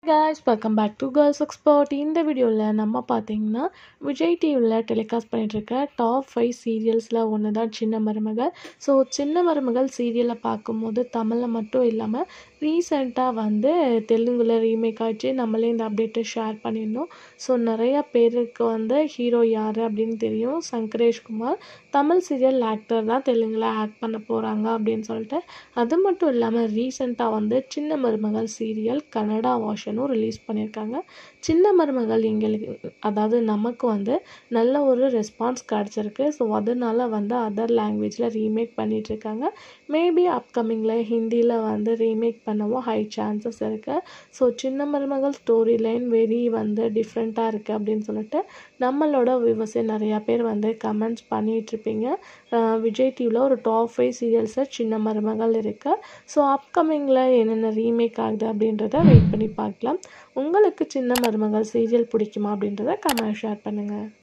guys, welcome back to Girls Expert. இந்த வீடியோவில் நம்ம பார்த்தீங்கன்னா விஜய் டிவியில் டெலிகாஸ்ட் பண்ணிகிட்ருக்க டாப் 5 சீரியல்ஸில் ஒன்று தான் சின்ன மருமகள். ஸோ சின்ன மருமகள் சீரியலை பார்க்கும்போது தமிழில் மட்டும் இல்லாமல் ரீசெண்டாக தெலுங்குல ரீமேக் ஆச்சு. நம்மளே இந்த அப்டேட்டை ஷேர் பண்ணியிருந்தோம். ஸோ நிறையா பேருக்கு ஹீரோ யார் அப்படின்னு தெரியும். சங்கரேஷ் குமார் தமிழ் சீரியல் ஆக்டர் தான் தெலுங்கில் ஆக்ட் பண்ண போகிறாங்க அப்படின்னு சொல்லிட்டு. அது மட்டும் இல்லாமல் ரீசெண்டாக சின்ன மருமகள் சீரியல் கன்னடா வாஷனும் ரிலீஸ் பண்ணியிருக்காங்க. சின்ன மருமகள் எங்களுக்கு அதாவது நமக்கு நல்ல ஒரு ரெஸ்பான்ஸ் கிடச்சிருக்கு. ஸோ அதனால் அதர் லாங்குவேஜில் ரீமேக் பண்ணிகிட்ருக்காங்க. மேபி அப்கமிங்கில் ஹிந்தியில் ரீமேக் பண்ணவும் ஹை சான்சஸ் இருக்குது. ஸோ சின்ன மருமகள் ஸ்டோரி லைன் வெரி டிஃப்ரெண்ட்டாக இருக்குது அப்படின்னு சொல்லிட்டு நம்மளோட வியூவர்ஸே நிறையா பேர் கமெண்ட்ஸ் பண்ணிகிட்ருப்பீங்க. விஜய் டிவியில் ஒரு டாப் 5 சீரியல்ஸில் சின்ன மருமகள் இருக்குது. ஸோ அப்கமிங்கில் என்னென்ன ரீமேக் ஆகுது அப்படின்றத வெயிட் பண்ணி பார்க்கலாம். உங்களுக்கு சின்ன மருமகள் சீரியல் பிடிக்குமா அப்படின்றத கமெண்ட் ஷேர் பண்ணுங்கள்.